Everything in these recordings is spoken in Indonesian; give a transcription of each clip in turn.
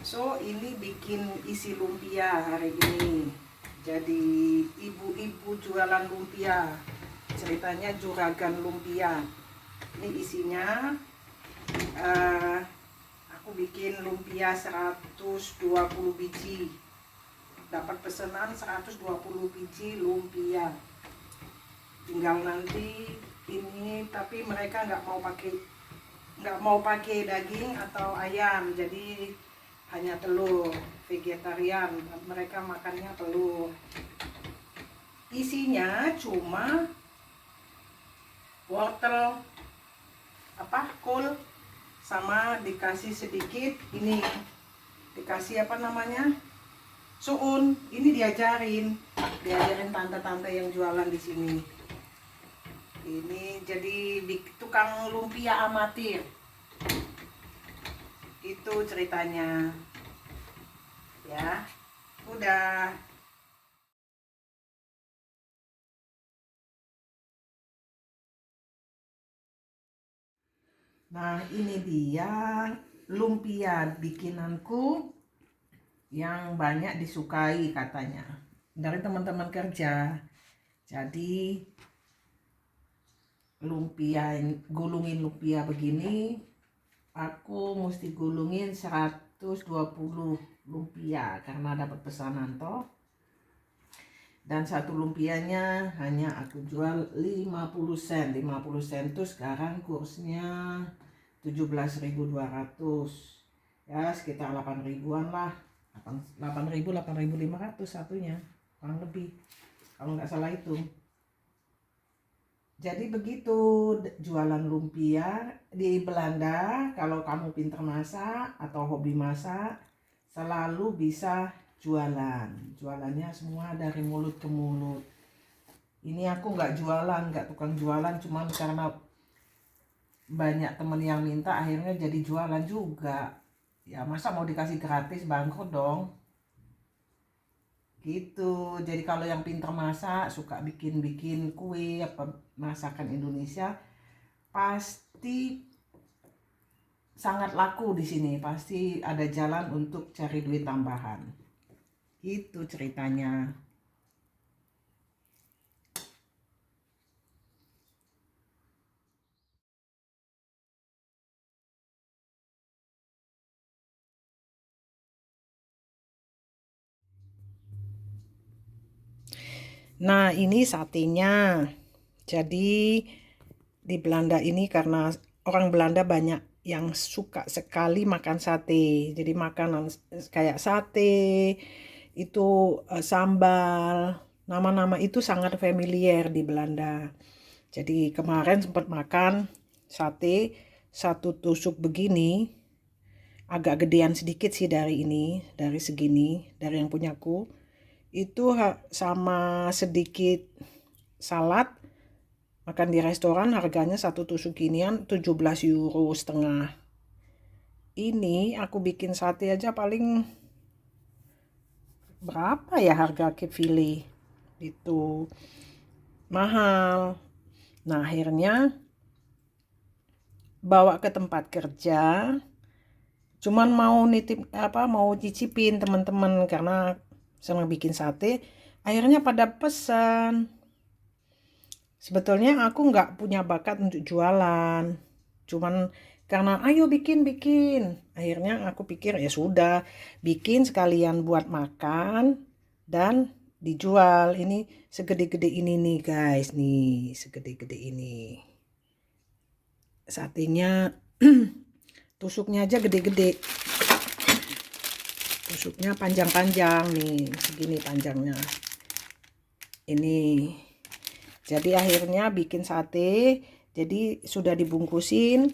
So ini bikin isi lumpia hari ini. Jadi ibu-ibu jualan lumpia. Ceritanya juragan lumpia. Ini isinya aku bikin lumpia 120 biji. Dapat pesanan 120 biji lumpia. Tinggal nanti ini, tapi mereka nggak mau pakai daging atau ayam, jadi hanya telur, vegetarian, mereka makannya telur. Isinya cuma wortel, kol, sama dikasih sedikit ini, dikasih suun. Ini diajarin tante-tante yang jualan di sini. Ini jadi tukang lumpia amatir. Itu ceritanya. Ya, udah. Nah, ini dia lumpia bikinanku yang banyak disukai katanya dari teman-teman kerja. Jadi gulungin lumpia begini, aku mesti gulungin 120 lumpia karena dapat pesanan toh. Dan satu lumpianya hanya aku jual 50 sen. 50 sen tuh sekarang kursnya 17.200. Ya, sekitar 8 ribuan lah. 8.000, 8.500 satunya, kurang lebih, kalau nggak salah itu. Jadi begitu jualan lumpia di Belanda. Kalau kamu pintar masak atau hobi masak, selalu bisa jualannya semua dari mulut ke mulut. Ini aku nggak jualan, nggak tukang jualan, cuman karena banyak temen yang minta akhirnya jadi jualan juga. Ya masa mau dikasih gratis, bangkrut dong gitu. Jadi kalau yang pintar masak, suka bikin kue apa masakan Indonesia, pasti sangat laku di sini, pasti ada jalan untuk cari duit tambahan. Itu ceritanya. Nah, ini satenya. Jadi di Belanda ini karena orang Belanda banyak yang suka sekali makan sate. Jadi makanan kayak sate, itu sambal, nama-nama itu sangat familiar di Belanda. Jadi kemarin sempat makan sate, satu tusuk begini, agak gedean sedikit sih dari ini, dari segini, dari yang punyaku. Itu sama sedikit salad, makan di restoran harganya satu tusuk ginian 17 euro setengah. Ini aku bikin sate aja paling berapa ya harga kefili, itu mahal. Nah, akhirnya bawa ke tempat kerja, cuman mau mau cicipin teman-teman karena senang bikin sate. Akhirnya pada pesan. Sebetulnya aku nggak punya bakat untuk jualan, cuman karena ayo bikin. Akhirnya aku pikir ya sudah, bikin sekalian buat makan dan dijual. Ini segede-gede ini nih guys, nih segede-gede ini. Satenya tusuknya aja gede-gede. Tusuknya panjang-panjang nih, segini panjangnya. Ini. Jadi akhirnya bikin sate, jadi sudah dibungkusin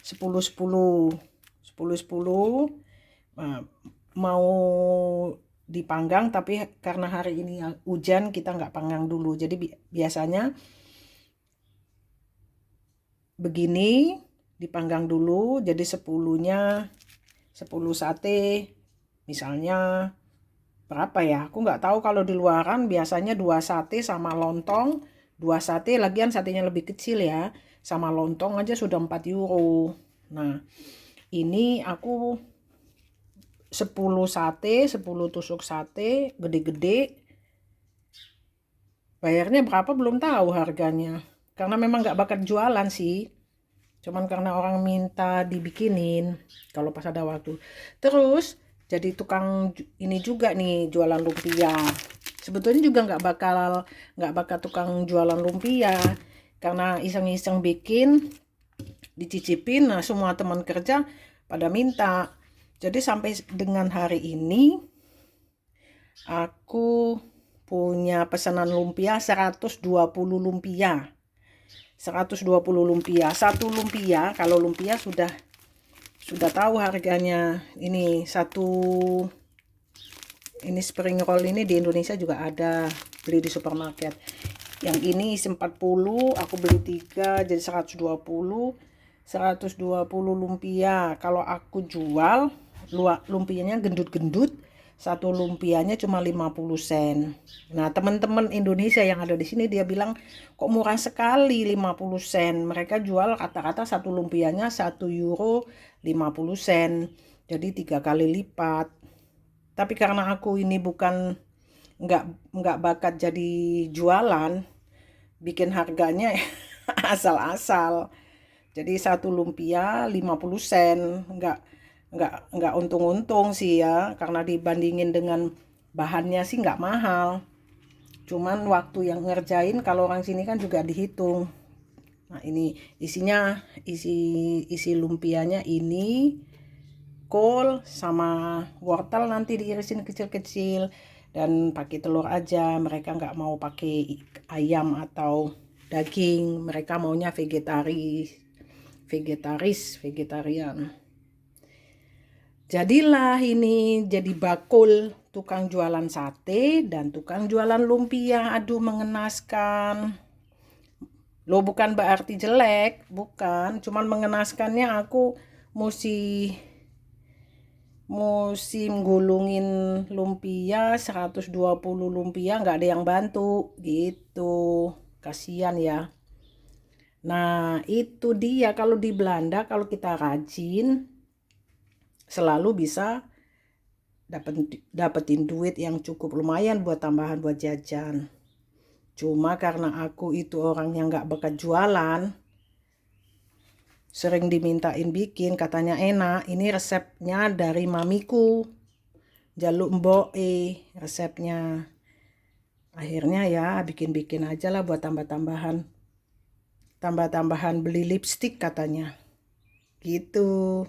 10-10. Mau dipanggang, tapi karena hari ini hujan kita nggak panggang dulu. Jadi biasanya begini dipanggang dulu, jadi 10 sate misalnya berapa ya, aku nggak tahu. Kalau di luaran biasanya 2 sate sama lontong, 2 sate lagian satenya lebih kecil ya, sama lontong aja sudah 4 euro. Nah, ini aku 10 sate, 10 tusuk sate, gede-gede. Bayarnya berapa belum tahu harganya. Karena memang nggak bakat jualan sih. Cuman karena orang minta dibikinin kalau pas ada waktu. Terus jadi tukang ini juga nih jualan lumpia. Sebetulnya juga nggak bakal tukang jualan lumpia karena iseng-iseng bikin dicicipin. Nah semua teman kerja pada minta. Jadi sampai dengan hari ini aku punya pesanan lumpia 120 lumpia. 120 lumpia. Satu lumpia, kalau lumpia sudah tahu harganya. Ini spring roll ini di Indonesia juga ada, beli di supermarket. Yang ini isi 40, aku beli 3 jadi 120. 120 lumpia. Kalau aku jual lumpianya gendut-gendut, satu lumpianya cuma 50 sen. Nah, teman-teman Indonesia yang ada di sini dia bilang, kok murah sekali 50 sen. Mereka jual kata-kata satu lumpianya 1 euro 50 sen. Jadi 3 kali lipat. Tapi karena aku ini bukan nggak bakat jadi jualan, bikin harganya asal-asal. Jadi satu lumpia 50 sen, nggak untung-untung sih ya, karena dibandingin dengan bahannya sih nggak mahal. Cuman waktu yang ngerjain kalau orang sini kan juga dihitung. Nah ini isi lumpianya ini kol sama wortel nanti diirisin kecil-kecil dan pakai telur aja. Mereka nggak mau pakai ayam atau daging, mereka maunya vegetarian. Jadilah ini jadi bakul tukang jualan sate dan tukang jualan lumpia. Aduh mengenaskan. Lo bukan berarti jelek, bukan. Cuman mengenaskannya aku mesti gulungin lumpia 120 lumpia, nggak ada yang bantu gitu. Kasihan ya. Nah, itu dia kalau di Belanda kalau kita rajin selalu bisa dapetin duit yang cukup lumayan buat tambahan buat jajan. Cuma karena aku itu orang yang nggak bakat jualan, sering dimintain bikin, katanya enak. Ini resepnya dari mamiku, jaluk mbok resepnya. Akhirnya ya bikin-bikin aja lah buat tambah-tambahan beli lipstick katanya gitu.